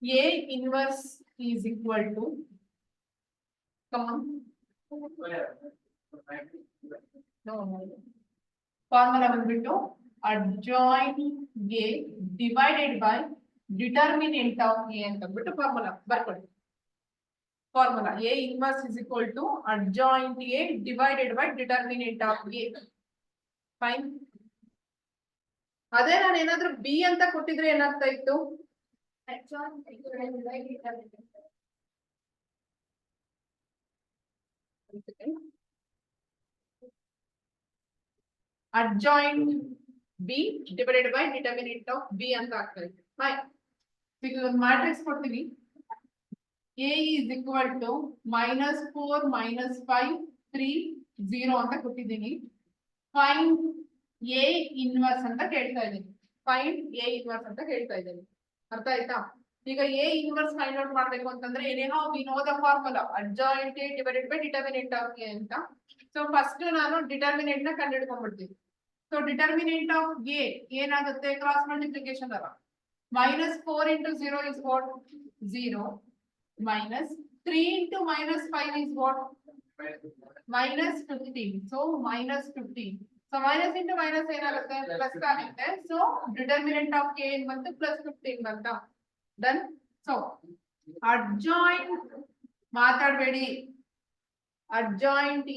A inverse is equal to, come on. No. Formula ಬಂದ್ಬಿಟ್ಟು adjoint A divided by determinant of A ಅಂತ ಬಿಟ್ಟು formula ಬರ್ಕೊಳ್ಳಿ. Formula A inverse is equal to adjoint A divided by determinant of A. Fine. ಅದೇ ನಾನು ಏನಾದ್ರೂ B ಅಂತ ಕೊಟ್ಟಿದ್ರೆ ಏನಾಗ್ತಾ ಇತ್ತು? Adjoint B divided by determinant of B ಅಂತ ಆಗ್ತಾ ಇದೆ. Fine. ಈಗ ಒಂದು ಮ್ಯಾಟ್ರಿಕ್ಸ್ ಕೊಡ್ತೀವಿ. A is equal to -4 -5 3 0 ಅಂತ ಕೊಟ್ಟಿದ್ದೀನಿ. Find A inverse ಅಂತ ಕೇಳ್ತಾ ಇದ್ದೀನಿ. Find A inverse ಅಂತ ಹೇಳ್ತಾ ಇದ್ದೀನಿ. ಅರ್ಥ ಆಯ್ತಾ? ಈಗ A inverse ಫೈಂಡ್ ಔಟ್ ಮಾಡ್ಬೇಕು ಅಂತಂದ್ರೆ anyhow we know the formula adjoint A divided by determinant of A ಅಂತ. ಸೊ ಫಸ್ಟ್ ನಾನು ಡಿಟರ್ಮಿನೆಂಟ್ ನ ಕಂಡುಹಿಡ್ಕೊಂಡ್ಬಿಡ್ತೀನಿ. ಸೊ ಡಿಟರ್ಮಿನೆಂಟ್ ಆಫ್ A ಏನಾಗುತ್ತೆ? ಕ್ರಾಸ್ ಮಲ್ಟಿಪ್ಲಿಕೇಶನ್ ಅಲ್ಲ. -4 into 0 is what? 0. Minus 3 into -5 is what? -15. So -15. So minus into minus ಏನಾಗುತ್ತೆ? Plus ಆಗುತ್ತೆ. So determinant of K ಏನ್ ಬಂತು? +15 ಬಂತ. Done. So adjoint ಮಾತಾಡಬೇಡಿ. adjoint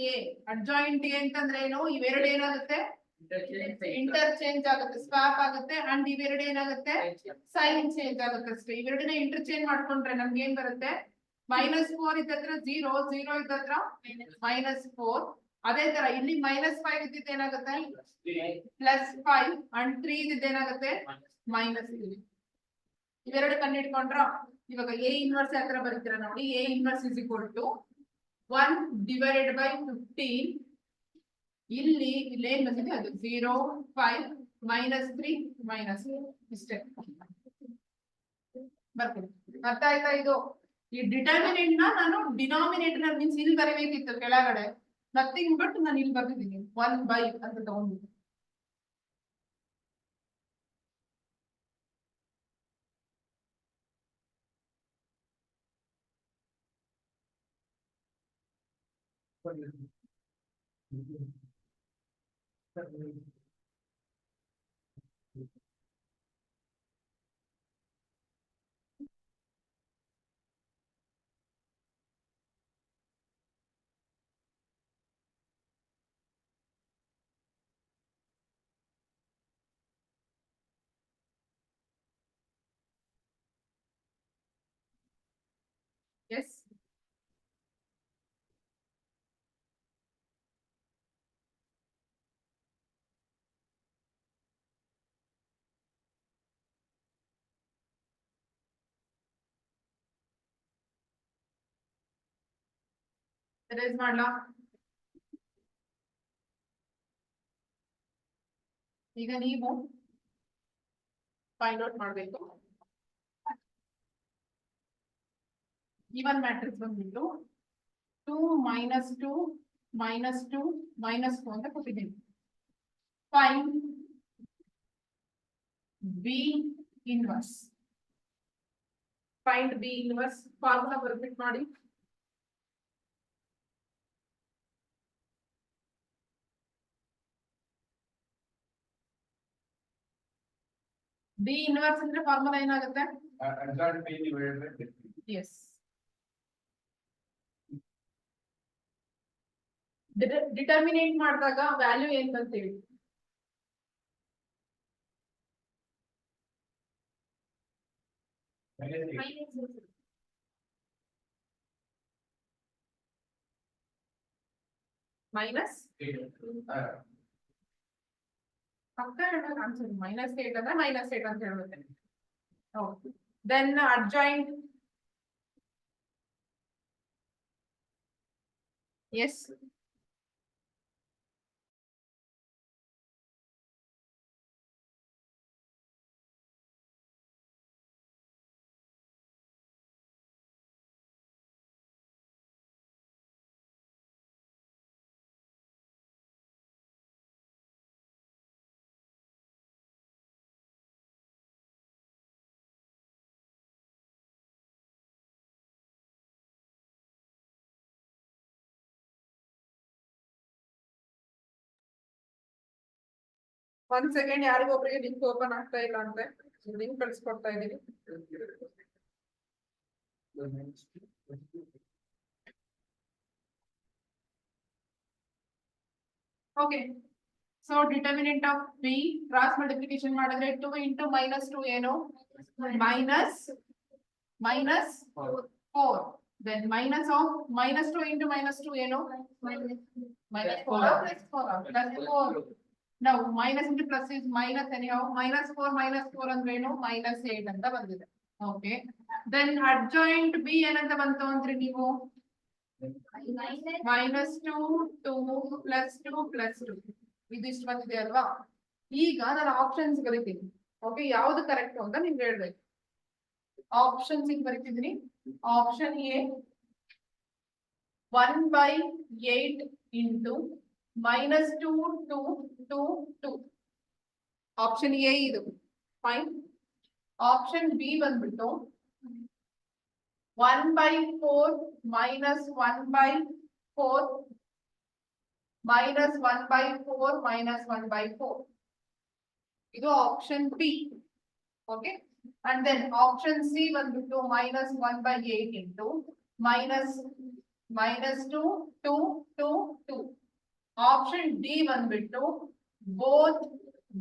A ಅಂತಂದ್ರೆ ಏನು? ಇವೆರಡು ಏನಾಗುತ್ತೆ? ಇಂಟರ್ಚೇಂಜ್ ಆಗುತ್ತೆ, ಸ್ವಾಪ್ ಆಗುತ್ತೆ. ಅಂಡ್ ಇವೆರಡು ಏನಾಗುತ್ತೆ? ಸೈನ್ ಚೇಂಜ್ ಆಗುತ್ತೆ ಅಷ್ಟೇ. ಇವೆರಡನ್ನ ಇಂಟರ್ಚೇಂಜ್ ಮಾಡ್ಕೊಂಡ್ರೆ ನಮ್ಗೆ ಏನ್ ಬರುತ್ತೆ? -4 ಇದ್ದತ್ರ 0, 0 ಇದ್ದತ್ರ -4. ಅದೇ ತರ ಇಲ್ಲಿ -5 ಇದ್ದಿದ್ದು ಏನಾಗುತ್ತೆ? +5 ಅಂಡ್ 3 ಇದ್ದಿದ್ದು ಏನಾಗುತ್ತೆ? -3. ಇವೆರಡು ಕಂಡಿಡ್ಕೊಂಡ್ರ ಇವಾಗ A ಇನ್ವರ್ಸ್ ಯಾವ ತರ ಬರೀತೀರಾ ನೋಡಿ. A inverse is equal to 1 divided by 15. ಇಲ್ಲಿ ಏನ್ ಬಂದಿದೆ? ಅದು 0 5 -3 -4 ಇಷ್ಟೇ ಬರ್ತೀನಿ. ಅರ್ಥ ಆಯ್ತಾ? ಇದು ಈ ಡಿಟರ್ಮಿನೆಂಟ್ ನಾನು ಡಿನಾಮಿನೇಟರ್ ಮೀನ್ಸ್ ಇಲ್ಲಿ ಬರಬೇಕಿತ್ತು ಕೆಳಗಡೆ, ನಥಿಂಗ್ ಬಟ್ ನಾನು ಇಲ್ಲಿ ಬರ್ತಿದ್ದೀನಿ 1 ಅಂತ ತಗೊಂಡಿದ್ದೀನಿ. ಎಸ್ ರೇಸ್ ಮಾಡ್ಲಾ? ಈಗ ನೀವು ಫೈಂಡ್ ಔಟ್ ಮಾಡಬೇಕು. ಈವನ್ ಮ್ಯಾಟ್ರಿಕ್ಸ್ ಬಂದ್ಬಿಟ್ಟು 2 -2 -2 -2 ಅಂತ ಕೊಟ್ಟಿದ್ದೀನಿ. Find B inverse. Find B inverse formula ಬರ್ಬಿಟ್ಟು ಮಾಡಿ. B ಇನ್ವರ್ಸ್ ಅಂದ್ರೆ ಫಾರ್ಮುಲಾ ಏನಾಗುತ್ತೆ? ಎಸ್. ಡಿಟರ್ಮಿನೇಟ್ ಮಾಡಿದಾಗ ವ್ಯಾಲ್ಯೂ ಏನ್ ಬಂತೀವಿ? ಮೈನಸ್ ಪಕ್ಕ ಹೇಳೋದು ಆನ್ಸರ್ -8 ಅಂದ್ರೆ -8 ಅಂತ ಹೇಳುತ್ತೆ. ದೆನ್ ಅಡ್ಜಾಯಿಂಟ್ ಎಸ್ 1 ಸೆಕೆಂಡ್ ಯಾರಿಗೊಬ್ರಿಗೆ ಲಿಂಕ್ ಓಪನ್ ಆಗ್ತಾ ಇಲ್ಲ ಅಂತೆ, ಲಿಂಕ್ ಕಳಿಸ್ಕೊಡ್ತಾ ಇದೀನಿ. Okay, so determinant of B cross multiplication ಮಾಡಿದ್ರೆ 2 into -2 ಏನು minus 4. then minus of -2 into -2 ಏನು -4 plus 4. now minus into plus is minus anyhow, -4 ಅಂದ್ರೆ ಏನು -8 ಅಂತ ಬಂದಿದೆ. ಓಕೆ, then adjoint b ಏನಂತ ಬಂತು ಅಂದ್ರೆ ನೀವು -2 2 plus 2 plus 2 ಇದಿಷ್ಟು ಬಂದಿದೆ ಅಲ್ವಾ. ಈಗ ನಾನು ಆಪ್ಷನ್ಸ್ ಬರೀತೀನಿ. ಓಕೆ, ಯಾವ್ದು ಕರೆಕ್ಟ್ ಅಂತ ನಿಮ್ಗೆ ಹೇಳ್ಬೇಕು. ಆಪ್ಷನ್ಸ್ ಈಗ ಬರೀತಿದ್ದೀನಿ. Option A 1/8 into -2 2 2 2. Option A ಇದು ಫೈನ್. ಆಪ್ಷನ್ ಬಿ ಬಂದ್ಬಿಟ್ಟು 1/4 -1/4 -1/4 -1/4. ಇದು option B. Okay, and then option C ಬಂದ್ಬಿಟ್ಟು -1/8 into -2 2 2 2. ಆಪ್ಷನ್ ಡಿ ಬಂದ್ಬಿಟ್ಟು ಬೋತ್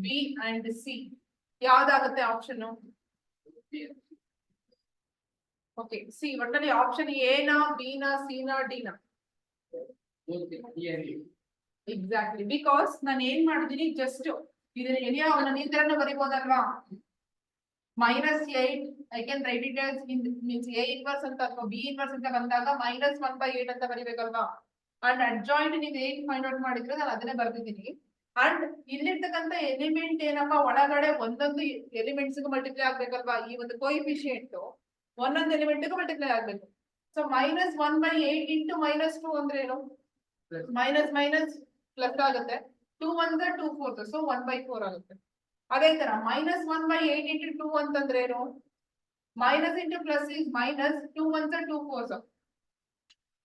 ಬಿ ಅಂಡ್ ಸಿ. ಯಾವ್ದಾಗುತ್ತೆ ಆಪ್ಷನ್? Okay, C. ಒಟ್ಟಲ್ಲಿ ಆಪ್ಷನ್ ಎ ನಾ, ಬಿ ನಾ, ಸಿ ನಾ, ಡಿ ನಾ? ಎಕ್ಸಾಕ್ಟ್ಲಿ, ಬಿಕಾಸ್ ನಾನು ಏನ್ ಮಾಡಿದೀನಿ, ಜಸ್ಟ್ ಇದನ್ನ ನಾನು ಈ ತರನ ಬರೀಬಹುದಲ್ವಾ. -8 I can write it as means A inverse ಅಂತ ಅಥವಾ B inverse ಅಂತ ಬಂದಾಗ -1/8 ಅಂತ ಬರೀಬೇಕಲ್ವಾ. ಅಂಡ್ ಅಡ್ಜಾಯಿಂಟ್ ನೀವು ಏನ್ ಫೈಂಡ್ ಔಟ್ ಮಾಡಿದ್ರೆ ನಾನು ಅದನ್ನೇ ಬರ್ದಿದ್ದೀನಿ. ಅಂಡ್ ಇಲ್ಲಿರ್ತಕ್ಕಂಥ ಎಲಿಮೆಂಟ್ ಏನಪ್ಪಾ, ಒಳಗಡೆ ಒಂದೊಂದು ಎಲಿಮೆಂಟ್ಸ್ ಮಲ್ಟಿಪ್ಲೈ ಆಗ್ಬೇಕಲ್ವಾ. ಈ ಒಂದು ಕೋಎಫಿಷಿಯಂಟ್ ಒಂದೊಂದು ಎಲಿಮೆಂಟ್ ಮಲ್ಟಿಪ್ಲೈ ಆಗ್ಬೇಕು. ಸೊ -1/8 into -2 ಅಂದ್ರೆ ಏನು? ಮೈನಸ್ ಪ್ಲಸ್ ಆಗುತ್ತೆ. 2 1s 2 4s, ಸೊ 1/4 ಆಗುತ್ತೆ. ಅದೇ ತರ -1/8 into 2 ಅಂತಂದ್ರೆ ಏನು? Minus into plus is minus, 2 1s 2 4s,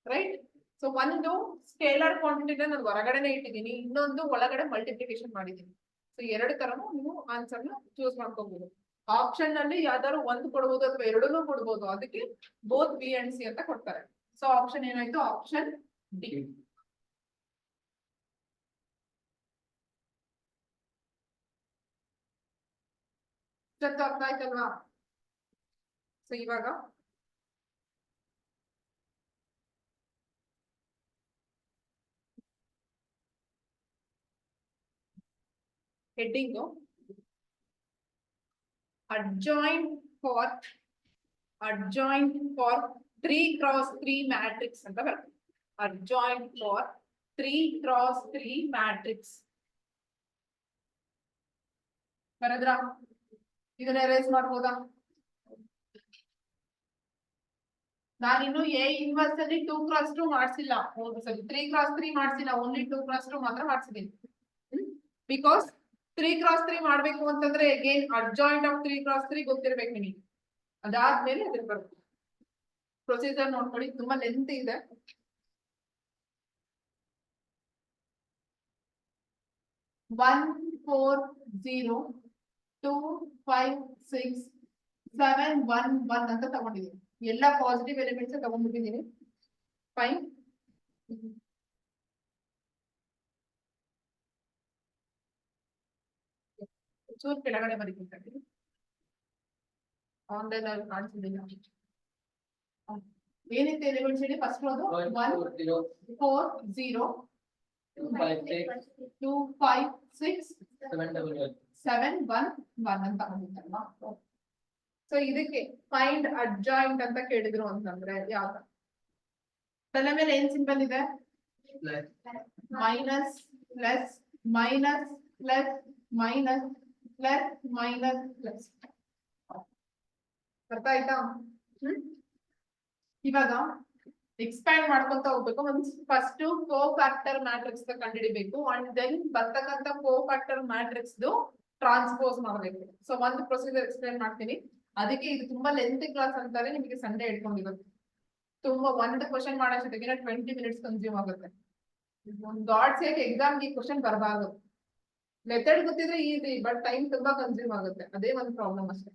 right. So ಒಂದು ಸ್ಕೇಲರ್ ಕ್ವಾಂಟಿಟಿನ ನಾನು ಹೊರಗಡೆನೆ ಇಟ್ಟಿದ್ದೀನಿ, ಇನ್ನೊಂದು ಒಳಗಡೆ ಮಲ್ಟಿಪ್ಲಿಕೇಶನ್ ಮಾಡಿದ್ದೀನಿ. ಸೊ ಎರಡು ತರನು ನೀವು ಆನ್ಸರ್ ನ ಚೂಸ್ ಮಾಡ್ಕೋಬಹುದು. ಆಪ್ಷನ್ ನಲ್ಲಿ ಯಾವ್ದಾದ್ರು ಒಂದು ಕೊಡಬಹುದು ಅಥವಾ ಎರಡನ್ನೂ ಕೊಡಬಹುದು. ಅದಕ್ಕೆ ಬೋತ್ ಬಿ ಅಂಡ್ ಸಿ ಅಂತ ಕೊಡ್ತಾರೆ. ಸೊ ಆಪ್ಷನ್ ಏನಾಯ್ತು? Option D. ಅರ್ಥ ಆಯ್ತಲ್ವಾ? ಸೊ ಇವಾಗ heading adjoint for 3x3 matrix ಅಂತ ಬರುತ್ತೆ. adjoint for 3x3 ಮ್ಯಾಟ್ರಿಕ್ಸ್ ಬರದ್ರ? ಇದನ್ನ ಎರೇಸ್ ಮಾಡ್ಬೋದಾ? ನಾನಿನ್ನು ಎ ಇನ್ವರ್ಸ್ ಅಲ್ಲಿ 2x2 ಮಾಡಿಸಿಲ್ಲ, ಸಾರಿ 3x3 ಮಾಡಿಸಿಲ್ಲ, ಓನ್ಲಿ 2x2 ಮಾತ್ರ ಮಾಡಿಸಿದ್ದೀನಿ. ಬಿಕಾಸ್ 3x3 ಮಾಡ್ಬೇಕು ಅಂತಂದ್ರೆ ಅಗೇನ್ ಅಡ್ಜಾಯಿಂಟ್ ಆಫ್ 3x3 ಗೊತ್ತಿರ್ಬೇಕು ನಿಮಗೆ. ಅದಾದ್ಮೇಲೆ ಅದ್ರ ಬರುತ್ತೆ. ಪ್ರೊಸೀಜರ್ ನೋಡ್ಕೊಳ್ಳಿ, ತುಂಬಾ ಲೆಂತ್ ಇದೆ. One 4 0 2 5 6 7 1 1 ಅಂತ ತಗೊಂಡಿದ್ದೀನಿ. ಎಲ್ಲ ಪಾಸಿಟಿವ್ ಎಲಿಮೆಂಟ್ಸ್ ತಗೊಂಡ್ಬಿಟ್ಟಿದ್ದೀನಿ. ಫೈನ್. ಚೂರ್ ಕೆಳಗಡೆ ಬರೀತೀನಿ, ಆನ್ಲೈನ್ ಅಲ್ಲಿ ಕಾಣಿಸಿದ್ದೀನಿ. ಏನಿತ್ತು ಎಲಿಮೆಂಟ್ಸ್ ಹೇಳಿ? ಫಸ್ಟ್ ಅದು 1 4 0 2 5 6 7 1 1 ಅಂತ ತಗೊಂಡಿದ್ದಲ್ವಾ. ಸೊ ಇದಕ್ಕೆ ಫೈಂಡ್ ಅಡ್ಜಾಯಿಂಟ್ ಅಂತ ಕೇಳಿದ್ರು ಅಂತಂದ್ರೆ ಯಾವ್ದು? ತಲೆ ಮೇಲೆ ಏನ್ ಸಿಂಬಲ್ ಇದೆ? Minus plus minus plus minus plus minus plus. ಅರ್ಥ ಆಯ್ತಾ? ಇವಾಗ ಎಕ್ಸ್ಪ್ಯಾಂಡ್ ಮಾಡ್ಕೊಂತ ಹೋಗ್ಬೇಕು. ಒಂದು ಫಸ್ಟ್ ಕೋಫ್ಯಾಕ್ಟರ್ ಮ್ಯಾಟ್ರಿಕ್ಸ್ ಕಂಡುಹಿಡಿಬೇಕು, ಅಂಡ್ ದೆನ್ ಬರ್ತಕ್ಕಂಥ ಕೋಫ್ಯಾಕ್ಟರ್ ಮ್ಯಾಟ್ರಿಕ್ಸ್ ಟ್ರಾನ್ಸ್ಪೋಸ್ ಮಾಡಬೇಕು. ಸೊ ಒಂದು ಪ್ರೊಸೀಜರ್ ಎಕ್ಸ್ಪ್ಲೇನ್ ಮಾಡ್ತೀನಿ. ಅದಕ್ಕೆ ಇದು ತುಂಬಾ ಲೆಂತ್ ಕ್ಲಾಸ್ ಅಂತಾರೆ, ನಿಮಗೆ ಸಂಡೇ ಇಟ್ಕೊಂಡಿರುತ್ತೆ. ತುಂಬಾ ಒಂದು ಕ್ವಶನ್ ಮಾಡೋಷ್ಟೊತ್ತಿಗೆ 20 minutes ಕನ್ಸ್ಯೂಮ್ ಆಗುತ್ತೆ. ಗಾಡ್ ಸೇಕ್ ಎಕ್ಸಾಮ್ಗೆ ಈ ಕ್ವಶನ್ ಬರಬಾರ್ದು. ಮೆಥಡ್ ಗೊತ್ತಿದ್ರೆ ಈಸಿ, ಬಟ್ ಟೈಮ್ ತುಂಬಾ ಕನ್ಸ್ಯೂಮ್ ಆಗುತ್ತೆ, ಅದೇ ಒಂದು ಪ್ರಾಬ್ಲಮ್ ಅಷ್ಟೇ.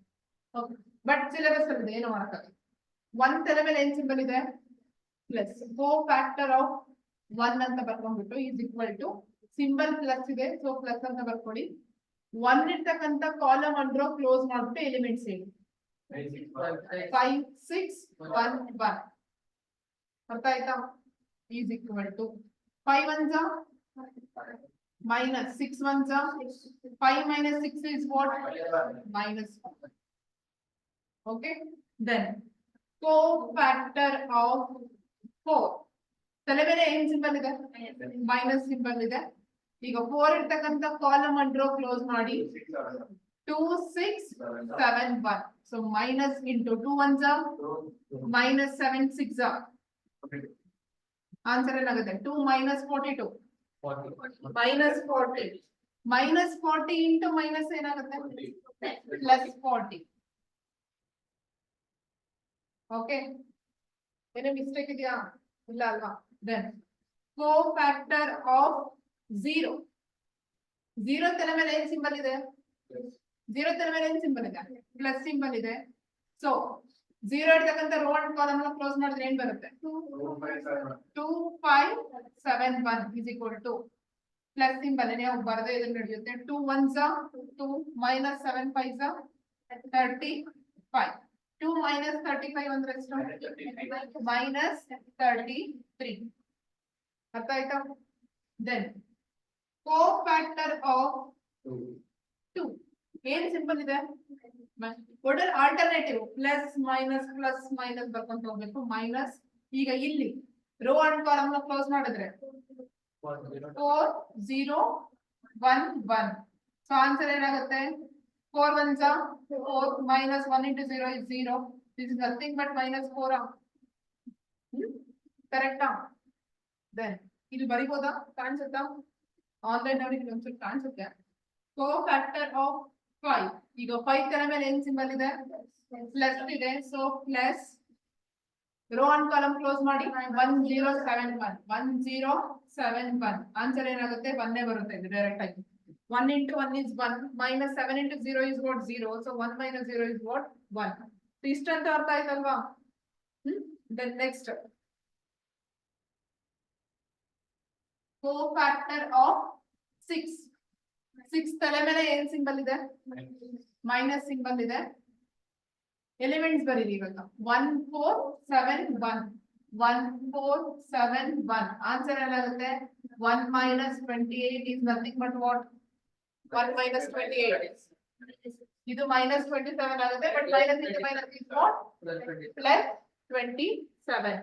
ಬಟ್ ಸಿಲೆಬಸ್ ಅಲ್ಲಿ ಏನು ಮಾಡಕ್ಕಾಗಲ್ಲ. ಒನ್ ತಲೆ ಮೇಲೆ ಏನ್ ಸಿಂಬಲ್ ಇದೆ, ಪ್ಲಸ್. ಫ್ಯಾಕ್ಟರ್ ಆಫ್ ಒನ್ ಅಂತ ಬರ್ಕೊಂಡ್ಬಿಟ್ಟು is equal to symbol plus ಇದೆ, ಸೊ ಪ್ಲಸ್ ಅಂತ ಬರ್ಕೊಳ್ಳಿ. ಒನ್ ಇರ್ತಕ್ಕಂಥ ಕಾಲಮ್ ಅಂಡ್ರೋ ಕ್ಲೋಸ್ ಮಾಡ್ಬಿಟ್ಟು ಎಲಿಮೆಂಟ್ಸ್ ಹೇಳಿ. 5 6 1 1 ಅರ್ಥ ಆಯ್ತಾ? ಈಸ್ ಈಕ್ವಲ್ ಟು 5 1s minus 6 1s 5 minus 6 is what? Minus 1. Okay, then cofactor of 4 ತಲೆ ಮೇಲೆ ಏನ್ ಸಿಂಬಲ್ ಇದೆ, ಮೈನಸ್ ಸಿಂಬಲ್ ಇದೆ. ಈಗ 4 ಇರ್ತಕ್ಕಂಥ ಕಾಲಮ್ ಅಂಡ್ರೋ ಕ್ಲೋಸ್ ಮಾಡಿ 2 6 7 1, so minus into 2 1s minus 7 6 answer ಏನಾಗುತ್ತೆ 2 minus 42 minus 40 minus 40 into minus ಏನಾಗುತ್ತೆ plus 40. ಓಕೆ, ಏನೇ ಮಿಸ್ಟೇಕ್ ಇದೆಯಾ? ಇಲ್ಲ ಅಲ್ವಾ? then cofactor of 0 0 ತಲೆ ಮೇಲೆ ಏನ್ ಸಿಂಬಲ್ ಇದೆ, 0 ತಲೆ ಮೇಲೆ ಏನ್ ಸಿಂಬಲ್ ಇದೆ, ಪ್ಲಸ್ ಸಿಂಬಲ್ ಇದೆ. ಸೊ 0 ಇರ್ತಕ್ಕಂಥ ರೋ ಅಂಡ್ ಕಾಲಮ್ ಕ್ಲೋಸ್ ಮಾಡಿದ್ರೆ ಏನ್ ಬರುತ್ತೆ 2 5 7 1 is equal to plus symbol ನೀವು ಬರದೇ ಇದನ್ನ ನಡೆಯುತ್ತೆ. 2 1s 2 minus 7 5s 35. 2 minus 35 ಅಂದ್ರೆ ಎಷ್ಟು? minus 33. ಅರ್ಥ ಆಯ್ತಾ? then cofactor of 2 ಏನ್ ಸಿಂಬಲ್ ಇದೆ, ಒಡರ್ ಆಲ್ಟರ್ನೇಟಿವ್ ಪ್ಲಸ್ ಮೈನಸ್ ಬರ್ಕೊಂತ ಹೋಗ್ಬೇಕು. ಮೈನಸ್ ಈಗ ಇಲ್ಲಿ ರೋ ಅಂಡ್ ಕಾಲಮ್ ಕ್ಲೋಸ್ ಮಾಡಿದ್ರೆ 4 0 1 1, ಸೊ ಆನ್ಸರ್ ಏನಾಗುತ್ತೆ 4 1s 4 minus 1 into 0 is 0. This is nothing but minus 4. ಕರೆಕ್ಟಾ? then ಇಲ್ಲಿ ಬರಿಬೋದಾ, ಕಾಣಿಸುತ್ತಾ? ಆನ್ಲೈನ್ ಅವ್ರಿಗೆ ಒಂಚೂರು ಕಾಣಿಸುತ್ತೆ. cofactor of 5 ಈಗ 5 ತರ ಮೇಲೆ ಏನ್ ಸಿಂಬಲ್ ಇದೆ, ಪ್ಲಸ್ ಇದೆ, so plus row and column close ಮಾಡಿ 1 0 7 1 1 0 7 1, ಆನ್ಸರ್ ಏನಾಗುತ್ತೆ 1 ಬರುತ್ತೆ ಇದು ಡೈರೆಕ್ಟ್ ಆಗಿ. 1 into 1 is 1 minus 7 into 0 is what 0, so 1 minus 0 is what 1. ಇಷ್ಟಂತ ಅರ್ಥ ಆಯ್ತಲ್ವಾ? then next cofactor of 6 6 ತಲೆ ಮೇಲೆ ಏನ್ ಸಿಂಬಲ್ ಇದೆ, ಮೈನಸ್ ಸಿಂಬಲ್ ಇದೆ. ಎಲಿಮೆಂಟ್ಸ್ ಬರೀರಿ ಇವಾಗ 1 4 7 1 1 4 7 1, ಆನ್ಸರ್ ಏನಾಗುತ್ತೆ 1 minus 28 is nothing but what 1 minus 28. ಇದು minus 27 ಆಗುತ್ತೆ, but minus into minus is what plus 27.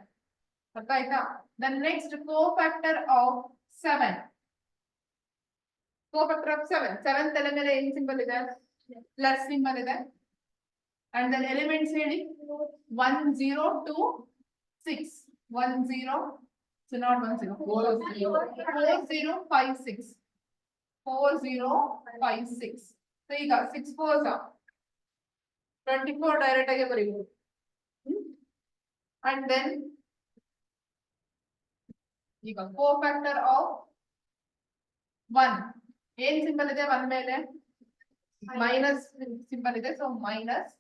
ಅರ್ಥ ಆಯ್ತಾ? then next cofactor of 7 cofactor of 7 7 ತಲೆ ಮೇಲೆ ಏನ್ ಸಿಂಬಲ್ ಇದೆ, ಪ್ಲಸ್ ಸಿಂಬಲ್ ಇದೆ. and then elements ಹೇಳಿ 1 0 2 6 1 0, so not 1 0 4 0 5 6 4 0 5 6. so ಈಗ 6 4s 24 ಡೈರೆಕ್ಟ್ ಆಗಿ ಬರೀಬಹುದು. and then ಈಗ cofactor of 1 ಏನ್ ಸಿಂಬಲ್ ಇದೆ, 1 ಮೇಲೆ ಮೈನಸ್ ಸಿಂಬಲ್ ಇದೆ, ಸೊ ಮೈನಸ್.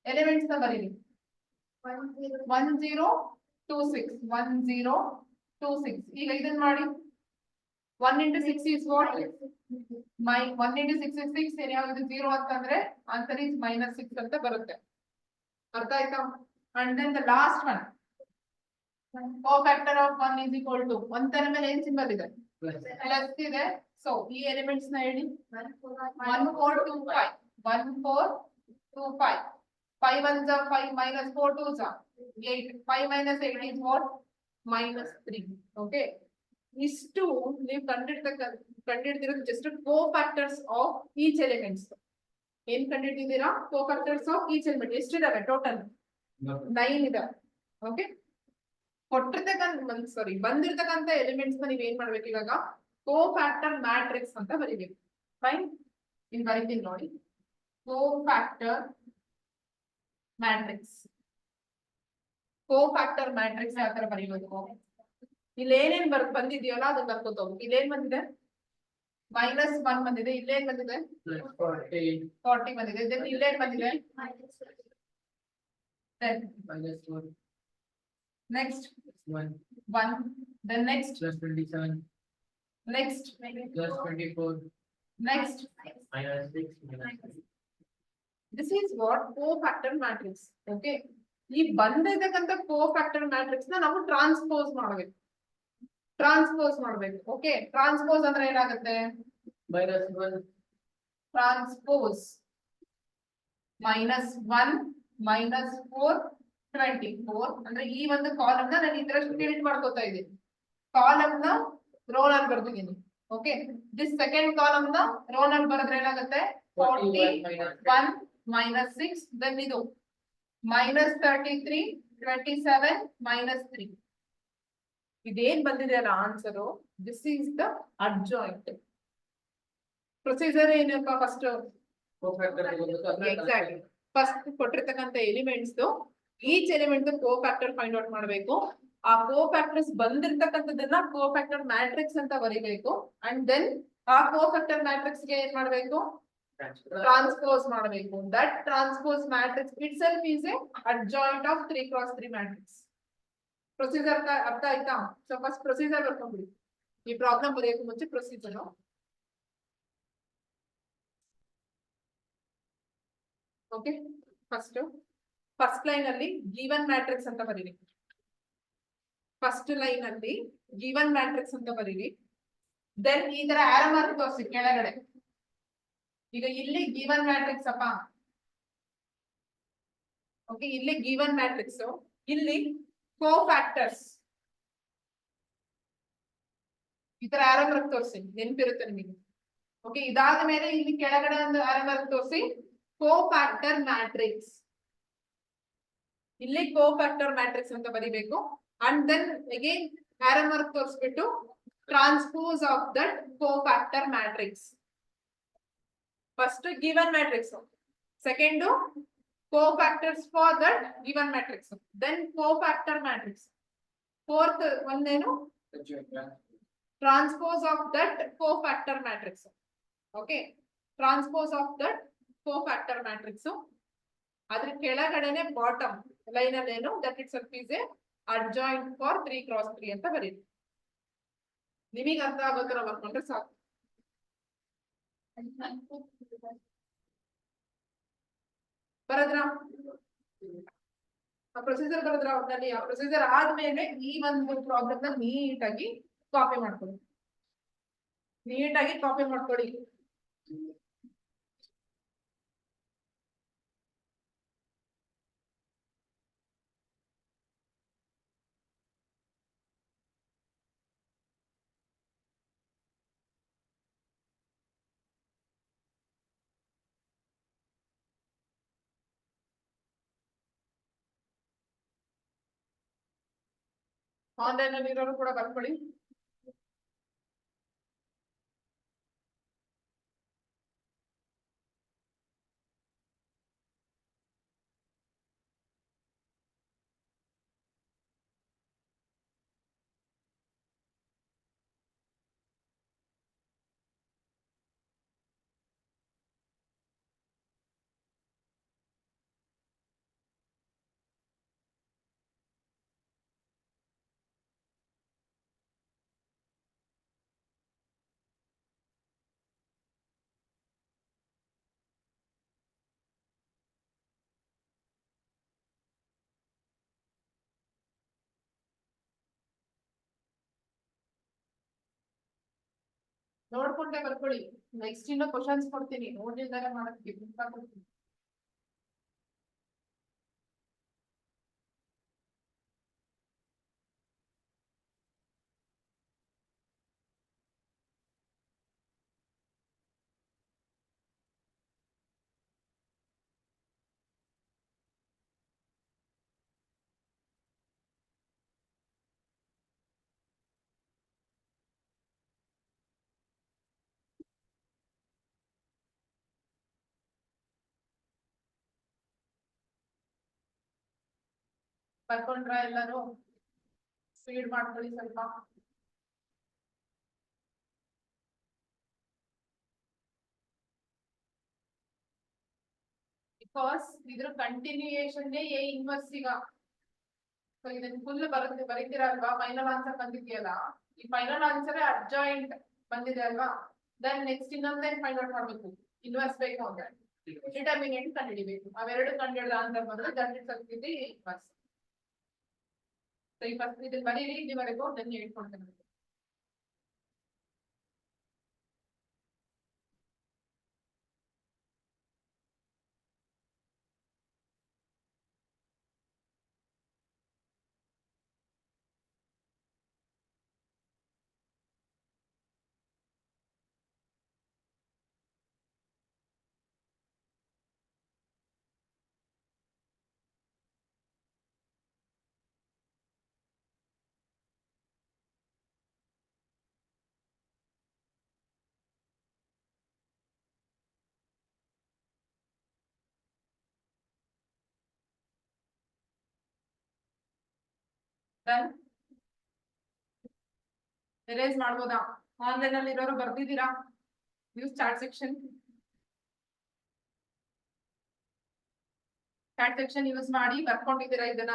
ಎಲಿಮೆಂಟ್ಸ್ ನ ಬರೀರಿ 1 0 2 6 1 0 2 6. ಈಗ ಇದನ್ನ ಮಾಡಿ 1 into 6 is what 1 into 6 is 6. ಏನಾಗುತ್ತೆ 0 ಅಂತಂದ್ರೆ ಆನ್ಸರ್ is minus 6 ಅಂತ ಬರುತ್ತೆ. ಅರ್ಥ ಆಯ್ತಾ? and then the last one cofactor of 1 is equal to 1 ತರ ಮೇಲೆ ಏನ್ ಸಿಂಬಲ್ ಇದೆ, ಪ್ಲಸ್ ಇದೆ, ಸೊ ಈ ಎಲಿಮೆಂಟ್ಸ್ ನ ಹೇಳಿ 1 4 2 5 1 4 2 5 5 1s 5 minus 4 2s 8 5 minus 8 is what minus 3. okay, ಇಷ್ಟು ನೀವು ಕಂಡಿಡ್ತಿರೋದು just cofactors of each elements. ಏನ್ ಕಂಡಿಡ್ತಿದ್ದೀರಾ? cofactors of each element ಎಷ್ಟಿದಾವೆ ಟೋಟಲ್ 9 ಇದಾವೆ. ಓಕೆ, ಬಂದಿರ್ತಕ್ಕಂಥ ಎಲಿಮೆಂಟ್ಸ್ ನ ನೀವ್ ಏನ್ ಮಾಡ್ಬೇಕು ಇವಾಗ cofactor ಮ್ಯಾಟ್ರಿಕ್ಸ್ ಅಂತ ಬರೀಬೇಕು. ಫೈನ್, ಇಲ್ಲಿ ಬರೀತೀನಿ ನೋಡಿ cofactor ಮ್ಯಾಟ್ರಿಕ್ಸ್. cofactor ಮ್ಯಾಟ್ರಿಕ್ಸ್ ಯಾವ ತರ ಬರೀಬೇಕು, ಇಲ್ಲಿ ಏನೇನ್ ಬಂದಿದೆಯಲ್ಲ ಅದನ್ನ ಬರ್ಕೋತ ಹೋಗ್ಬೇಕು. ಇಲ್ಲಿ ಏನ್ ಬಂದಿದೆ -1 ಬಂದಿದೆ, ಇಲ್ಲೇನ್ ಬಂದಿದೆ? 40 ಬಂದಿದೆ. ದೆನ್ ಇಲ್ಲೇನ್ ಬಂದಿದೆ? -4. Next 1. Then next +27. Next +24. Next -6. This is what cofactor matrix. Okay, ಈ ಬಂದಿದ್ದಕ್ಕಂತ ಕೋಫ್ಯಾಕ್ಟರ್ ಮ್ಯಾಟ್ರಿಕ್ಸ್ ನ ನಾವು ಟ್ರಾನ್ಸ್ಪೋಸ್ ಮಾಡಬೇಕು. ಓಕೆ, ಟ್ರಾನ್ಸ್ಪೋಸ್ ಅಂದ್ರೆ ಏನಾಗುತ್ತೆ? -1 ಟ್ರಾನ್ಸ್ಪೋಸ್ -1 -4 24 ಅಂದ್ರೆ ಈ ಒಂದು ಕಾಲಮ್ ನ ನಾನು ಈ ತರ ಸ್ಪ್ಲಿಟ್ ಮಾಡ್ಕೋತಾ ಇದ್ದೀನಿ. ಕಾಲಮ್ ನ ರೋ ನಲ್ಲಿ ಬರ್ತಿದ್ದೀನಿ. ಓಕೆ, ದಿಸ್ ಸೆಕೆಂಡ್ ಕಾಲಮ್ ನ ರೋ ನಲ್ಲಿ ಬರೆದ್ರೆ ಏನಾಗುತ್ತೆ? 41 -6. ದೆನ್ ಇದು -33 27 -3. ಇದೇನ್ ಬಂದಿದೆ ಅಲ್ಲ answer, this is the adjoint. Procedure ಏನಪ್ಪ? ಫಸ್ಟ್ ಎಕ್ಸಾಕ್ಟ್ಲಿ ಫಸ್ಟ್ ಕೊಟ್ಟಿರ್ತಕ್ಕಂಥ elements each element cofactor find out ಮಾಡಬೇಕು. ಆ ಕೋಫ್ಯಾಕ್ಟರ್ಸ್ ಬಂದಿರ್ತಕ್ಕಂಥದ್ದನ್ನ ಕೋಫ್ಯಾಕ್ಟರ್ ಮ್ಯಾಟ್ರಿಕ್ಸ್ ಅಂತ ಬರೀಬೇಕು. ಅಂಡ್ ದೆನ್ ಆ ಕೋಫ್ಯಾಕ್ಟರ್ ಮ್ಯಾಟ್ರಿಕ್ಸ್ ಗೆ ಏನ್ ಮಾಡಬೇಕು? ಟ್ರಾನ್ಸ್ಪೋಸ್ ಮಾಡಬೇಕು. That transpose matrix itself is a adjoint of 3x3 matrix. Procedure ಅರ್ಥ ಆಯ್ತಾ? ಸೊ ಫಸ್ಟ್ ಪ್ರೊಸೀಜರ್ ಬರ್ಕೊಂಡ್ಬಿಡಿ. ಈ ಪ್ರಾಬ್ಲಮ್ ಬರೆಯೋಕೆ ಮುಂಚೆ ಪ್ರೊಸೀಜರ್. ಓಕೆ, ಫಸ್ಟ್ ಲೈನ್ ಅಲ್ಲಿ ಗಿವನ್ ಮ್ಯಾಟ್ರಿಕ್ಸ್ ಅಂತ ಬರೀರಿ. ಫಸ್ಟ್ ಲೈನ್ ಅಲ್ಲಿ ಗಿವನ್ ಮ್ಯಾಟ್ರಿಕ್ಸ್ ಅಂತ ಬರೀರಿ. ದೆನ್ ಈ ತರ ಆರೋ ಮಾರ್ಕ್ ತೋರಿಸಿ ಕೆಳಗಡೆ. ಈಗ ಇಲ್ಲಿ ಗಿವನ್ ಮ್ಯಾಟ್ರಿಕ್ಸ್ ಅಪ್ಪ. ಓಕೆ, ಇಲ್ಲಿ ಗಿವನ್ ಮ್ಯಾಟ್ರಿಕ್ಸ್, ಇಲ್ಲಿ ಕೋಫ್ಯಾಕ್ಟರ್ಸ್. ಈ ತರ ಆರೋ ಮಾರ್ಕ್ ತೋರಿಸಿ, ನೆನಪಿರುತ್ತೆ ನಿಮಗೆ. ಓಕೆ, ಇದಾದ ಮೇಲೆ ಇಲ್ಲಿ ಕೆಳಗಡೆ ಒಂದು ಆರೋ ಮಾರ್ಕ್ ತೋರಿಸಿ ಕೋಫ್ಯಾಕ್ಟರ್ ಮ್ಯಾಟ್ರಿಕ್ಸ್. ಇಲ್ಲಿ ಕೋಫ್ಯಾಕ್ಟರ್ ಮ್ಯಾಟ್ರಿಕ್ಸ್ ಅಂತ ಬರೀಬೇಕು. And then again arrow mark ತೋರಿಸ್ಬಿಟ್ಟು transpose of that cofactor matrix. First given matrix, second cofactors for that given matrix, then cofactor matrix. Fourth ಒಂದೇನು? Transpose of that cofactor matrix. Okay, transpose of that cofactor matrix. ಅದ್ರ ಕೆಳಗಡೆನೆ bottom line ಅಲ್ಲಿ ಏನು? That itself is a adjoint for 3x3 ಅಂತ ಬರೀರಿ. ನಿಮಗೆ ಅರ್ಥ ಆಗೋ ತರ ಬರ್ಕೊಂಡ್ರೆ ಸಾಕು. ಬರದ್ರ? ಪ್ರೊಸೀಜರ್ ಬರದ್ರ? ಒಟ್ಟಲ್ಲಿ ಆ ಪ್ರೊಸೀಜರ್ ಆದ್ಮೇಲೆ ಈ ಒಂದು ಪ್ರಾಬ್ಲಮ್ ನ ನೀಟಾಗಿ ಕಾಪಿ ಮಾಡ್ಕೊಳ್ಳಿ. ಆನ್ಲೈನ್ ಅಲ್ಲಿ ಇರೋರು ಕೂಡ ಬರ್ಕೊಳ್ಳಿ. ನೋಡ್ಕೊಂಡೆ ಬರ್ಕೊಳ್ಳಿ. ನೆಕ್ಸ್ಟ್ ಇನ್ನು ಕ್ವಶನ್ಸ್ ಕೊಡ್ತೀನಿ, ನೋಡಿಲ್ದಾರೆ ಮಾಡಕ್ಕೆ ಕೊಡ್ತೀನಿ. ಬರ್ಕೊಂಡ್ರ ಎಲ್ಲರೂ? ಸ್ಪೀಡ್ ಮಾಡ್ಕೊಳ್ಳಿ ಸ್ವಲ್ಪ. ಬಿಕಾಸ್ ಇದ್ರ ಕಂಟಿನ್ಯೂಯೇಷನ್ ಎ ಇನ್ವರ್ಸ್ ಈಗ ಸೊ ಇದನ್ನ ಫುಲ್ ಬರೀತೀರಾ ಅಲ್ವಾ ಫೈನಲ್ ಆನ್ಸರ್ ಬಂದಿದೆಯಲ್ಲ ಈ ಫೈನಲ್ ಆನ್ಸರ್ ಅಡ್ಜಾಯಿಂಟ್ ಬಂದಿದೆ ಅಲ್ವಾ ದೆನ್ ನೆಕ್ಸ್ಟ್ ಇನ್ನೊಂದೇನ್ ಫೈಂಡ್ ಔಟ್ ಮಾಡ್ಬೇಕು ಇನ್ವರ್ಸ್ ಬೇಕು ಅಂದ್ರೆ ಡಿಟರ್ಮಿನೆಂಟ್ ಕಂಡುಹಿಡಿಬೇಕು ಅವೆರಡು ಕಂಡುಹಿಡಿದ ಆನ್ಸರ್ ಬಂದ್ರೆ ದಟ್ ಇಸ್ ಆಗ್ತಿದೆ ಇನ್ವರ್ಸ್ ಸೊ ಈ ಫಸ್ಟ್ ಇದನ್ನ ಬರೀರಿ ಇಲ್ಲಿವರೆಗೂ ಅದನ್ನ ಹೇಳ್ಕೊಡ್ತೇನೆ ಎರೇಸ್ ಮಾಡ್ಬೋದಾ ಆನ್ಲೈನ್ ಅಲ್ಲಿ ಇರೋರು ಬರ್ದಿದ್ದೀರಾ ಯೂಸ್ ಚಾಟ್ ಸೆಕ್ಷನ್ ಯೂಸ್ ಮಾಡಿ ಬರ್ಕೊಂಡಿದ್ದೀರಾ ಇದನ್ನ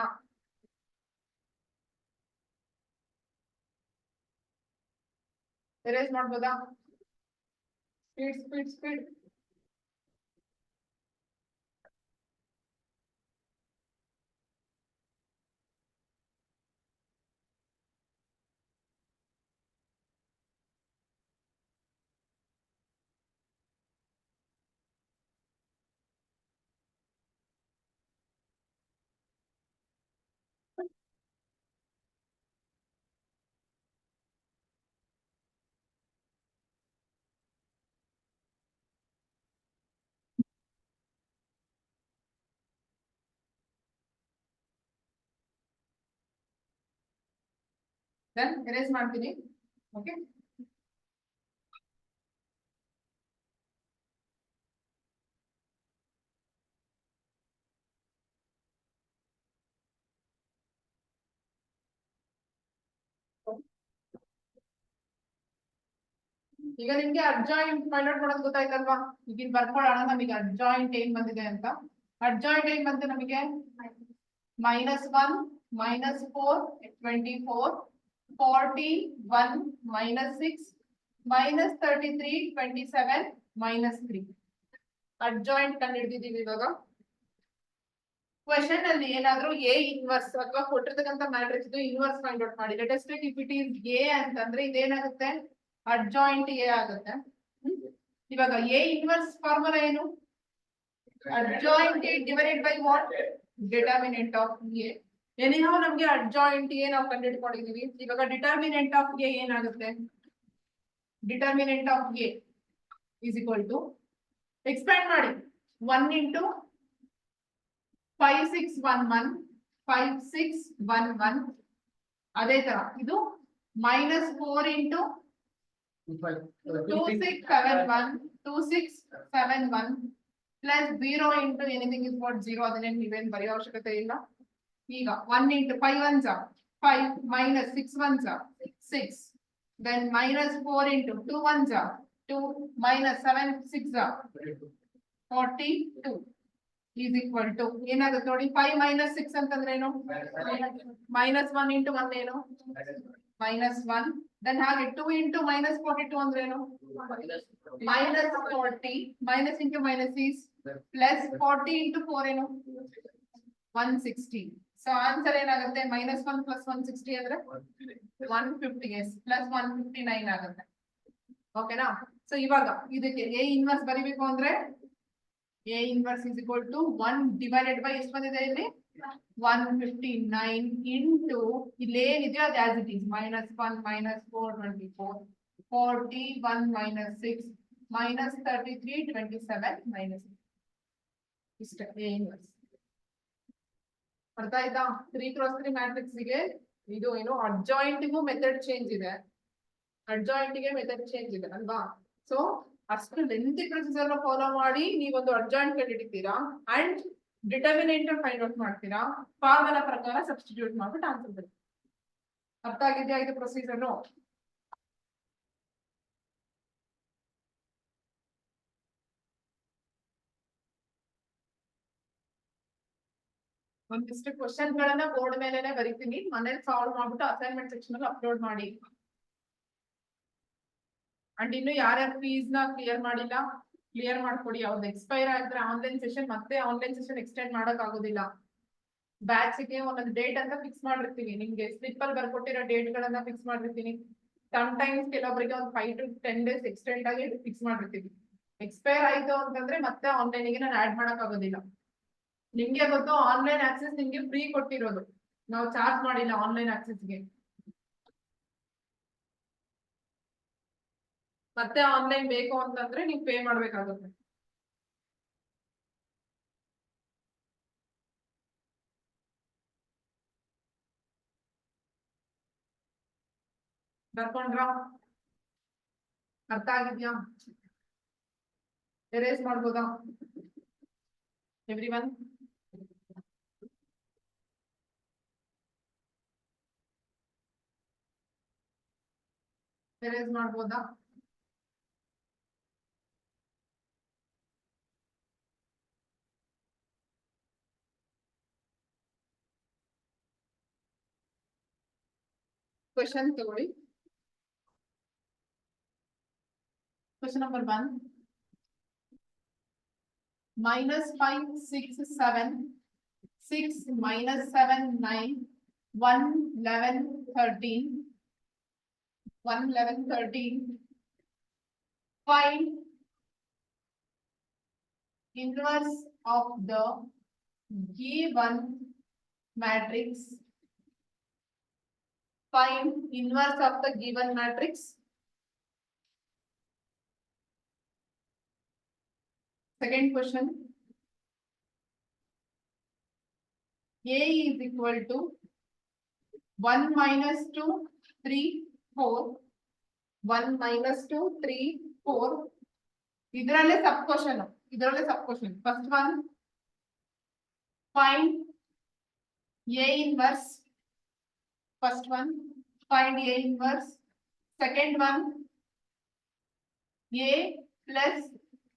ಎರೇಸ್ ಮಾಡ್ಬೋದಾ speed speed speed then erase ಮಾಡ್ತೀನಿ ಓಕೆ ಈಗ ನಿಮ್ಗೆ ಅಡ್ಜಾಯಿಂಟ್ ಫೈಂಡ್ ಔಟ್ ಮಾಡೋದು ಗೊತ್ತಾಯ್ತಲ್ವಾ ಈಗ ಬರ್ಕೊಳ್ಳೋಣ ನಮಗೆ ಅಡ್ಜಾಯಿಂಟ್ ಏನ್ ಬಂದಿದೆ ಅಂತ ಅಡ್ಜಾಯಿಂಟ್ ಏನ್ ಬಂತು ನಮಗೆ -1 -4 24 41 -6 -33 27 -3 ಅಡ್ಜಾಯಿಂಟ್ ಕಂಡುಹಿಡಿದಿದ್ದೀವಿ ಇವಾಗ ಕ್ವೆಶನ್ ಅಲ್ಲಿ ಏನಾದ್ರೂ ಎ ಇನ್ವರ್ಸ್ ಅಥವಾ ಕೊಟ್ಟಿರ್ತಕ್ಕಂಥ ಮ್ಯಾಟ್ರಿಕ್ಸ್ ಇನ್ವರ್ಸ್ ಫೈಂಡ್ ಔಟ್ ಮಾಡಿ let us take if it is A ಅಂತಂದ್ರೆ ಇದೇನಾಗುತ್ತೆ ಅಡ್ಜಾಯಿಂಟ್ ಎ ಆಗುತ್ತೆ ಇವಾಗ ಎ ಇನ್ವರ್ಸ್ ಫಾರ್ಮುಲಾ ಏನು adjoint A divided by what determinant of A anyhow ನಮ್ಗೆ ಅಡ್ಜಾಯಿಂಟ್ ಎ ನಾವು ಕಂಡುಹಿಡ್ಕೊಂಡಿದೀವಿ ಇವಾಗ ಡಿಟರ್ಮಿನೆಂಟ್ ಆಫ್ ಎ ಏನಾಗುತ್ತೆ determinant of A is equal to expand ಮಾಡಿ 1 ಇಂಟು 5611 5611 ಅದೇ ತರ ಇದು -4 into 2671 2671 plus 0 into anything is what 0 ಅದನ್ನೇ ನೀವೇನು ಬರೆಯೋ ಅವಶ್ಯಕತೆ ಇಲ್ಲ ಈಗ 1 into 5 1s 5 minus 6 1s 6 then minus 4 into 2 1s 2 minus 7 6 42 is equal to ಏನಾಗುತ್ತೆ ನೋಡಿ 5 minus 6 ಅಂತಂದ್ರೆ ಏನು minus 1 into 1 ಏನು minus 1 then ಹಾಗೆ 2 into minus 42 ಅಂದ್ರೆ ಏನು minus 40 minus into minus is plus 40 into 4 ಏನು 160 so answer ಏನಾಗುತ್ತೆ -1 plus 160 ಅಂದ್ರೆ 150 yes plus 159 ಆಗುತ್ತೆ ಓಕೆನಾ ಸೊ ಇವಾಗ ಇದಕ್ಕೆ a ಇನ್ವರ್ಸ್ ಬರಿಬೇಕು ಅಂದ್ರೆ a inverse is equal to 1 divided by ಎಷ್ಟು ಬಂದಿದೆ ಇಲ್ಲಿ 159 into ಇಲ್ಲಿ ಏನಿದೆ ಅದು as it is -1 -4 24 41 -6 -33 27 ಇಷ್ಟ a ಇನ್ವರ್ಸ್ ಅರ್ಥ ಆಯ್ತಾ 3x3 ಮ್ಯಾಟ್ರಿಕ್ಸ್ ಗೆ ಇದು ಏನು ಅಡ್ಜಾಯಿಂಟ್ಗೂ ಮೆಥಡ್ ಚೇಂಜ್ ಇದೆ ಅಡ್ಜಾಯಿಂಟ್ಗೆ ಮೆಥಡ್ ಚೇಂಜ್ ಇದೆ ಅಲ್ವಾ ಸೊ ಅಷ್ಟು ಲೆಂತಿ ಪ್ರೊಸೀಜರ್ ಫಾಲೋ ಮಾಡಿ ನೀವೊಂದು ಅಡ್ಜಾಯಿಂಟ್ ಕಂಡುಹಿಡಿತೀರಾ ಅಂಡ್ ಡಿಟರ್ಮಿನೆಂಟ್ ಫೈಂಡ್ ಔಟ್ ಮಾಡ್ತೀರಾ ಫಾರ್ಮುಲಾ ಪ್ರಕಾರ ಸಬ್ಸ್ಟಿಟ್ಯೂಟ್ ಮಾಡ್ಬಿಟ್ಟು ಆನ್ಸರ್ ಬರುತ್ತೆ ಅರ್ಥ ಆಗಿದೆಯಾ ಇದು ಪ್ರೊಸೀಜರ್ ಒಂದಿಷ್ಟು ಕ್ವಶನ್ ಗಳನ್ನ ಬೋರ್ಡ್ ಮೇಲೆನೆ ಬರೀತೀನಿ, ಮನೇಲಿ ಸಾಲ್ವ್ ಮಾಡ್ಬಿಟ್ಟು ಅಸೈನ್ಮೆಂಟ್ ಸೆಕ್ಷನ್ ಅಲ್ಲಿ ಅಪ್ಲೋಡ್ ಮಾಡಿ. ಅಂಡ್ ಇನ್ನು ಯಾರ್ಯಾರು ಫೀಸ್ ನ ಕ್ಲಿಯರ್ ಮಾಡಿಲ್ಲ ಕ್ಲಿಯರ್ ಮಾಡ್ಕೊಡಿ. ಯಾವ್ದು ಎಕ್ಸ್ಪೈರ್ ಆಗಿದ್ರೆ ಆನ್ಲೈನ್ ಸೆಷನ್ ಮತ್ತೆ ಆನ್ಲೈನ್ ಸೆಷನ್ ಎಕ್ಸ್ಟೆಂಡ್ ಮಾಡಕ್ ಆಗೋದಿಲ್ಲ. ಬ್ಯಾಚ್ ಗೆ ಒಂದೊಂದು ಡೇಟ್ ಅಂತ ಫಿಕ್ಸ್ ಮಾಡಿರ್ತೀವಿ, ನಿಮ್ಗೆ ಸ್ಲಿಪ್ ಅಲ್ಲಿ ಬರ್ಕೊಟ್ಟಿರೋ ಡೇಟ್ ಗಳನ್ನ ಫಿಕ್ಸ್ ಮಾಡಿರ್ತೀನಿ. ಸಮ್ ಟೈಮ್ಸ್ ಕೆಲವೊಬ್ಬರಿಗೆ ಒಂದು 5 to 10 days ಎಕ್ಸ್ಟೆಂಡ್ ಆಗಿ ಫಿಕ್ಸ್ ಮಾಡಿರ್ತೀವಿ. ಎಕ್ಸ್ಪೈರ್ ಆಯ್ತು ಅಂತಂದ್ರೆ ಮತ್ತೆ ಆನ್ಲೈನ್ ಗೆ ನಾನು ಆಡ್ ಮಾಡಕ್ ಆಗೋದಿಲ್ಲ. ನಿಮ್ಗೆ ಗೊತ್ತು ಆನ್ಲೈನ್ ಆಕ್ಸೆಸ್ ನಿಮ್ಗೆ ಫ್ರೀ ಕೊಟ್ಟಿರೋದು, ನಾವು ಚಾರ್ಜ್ ಮಾಡಿಲ್ಲ ಆನ್ಲೈನ್ ಆಕ್ಸೆಸ್ಗೆ. ಮತ್ತೆ ಆನ್ಲೈನ್ ಬೇಕು ಅಂತಂದ್ರೆ ನೀವು ಪೇ ಮಾಡ್ಬೇಕಾಗುತ್ತೆ. ಬರ್ಕೊಂಡ್ರ? ಅರ್ಥ ಆಗಿದ್ಯಾ? ಎರೇಸ್ ಮಾಡ್ಬೋದಾ ಎವ್ರಿವನ್? ಎರೇಸ್ ಮಾಡ್ಬೋದಾ? ಕ್ವೆಶ್ಚನ್ ತಗೊಳ್ಳಿ. Question number 1. -5, 6, 7, 6 minus 7, 9, 1, 11, 13, 1, 11, 13. Find inverse of the given matrix. Find inverse of the given matrix. Second question. A is equal to 1 minus 2, 3, 4. 1 minus 2, 3, 4. ಇದರಲ್ಲೇ sub question. First one, find A inverse. First one, find A inverse. Second one, A plus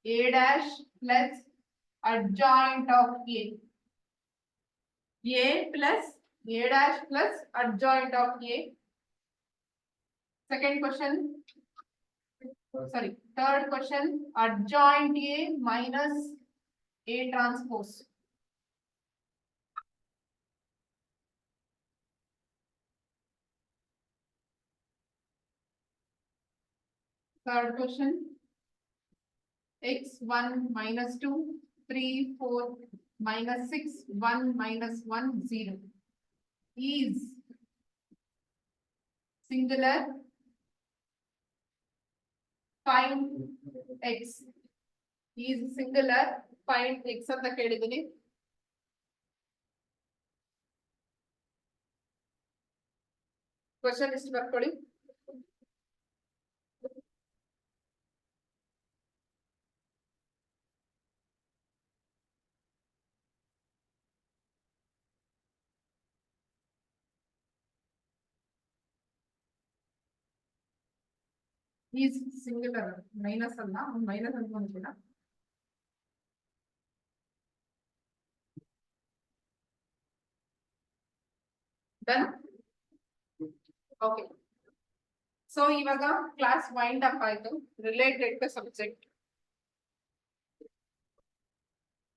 A dash plus adjoint of A. A plus A dash plus adjoint of A. Second question, sorry, third question, adjoint A minus A transpose. Third question, x1 minus 2, 3, 4, minus 6, 1, minus 1, 0 is singular. Find x is singular. Find x ಅಂತ ಕೇಳಿದ್ದೀನಿ. Question list ಬರ್ಕೊಳ್ಳಿ. Is singular, minus ಅಲ್ಲ, minus ಅನ್ಕೊಂಡಿಲ್ಲ. Done. Okay, so ಇವಾಗ class wind up ಆಯ್ತು related to subject.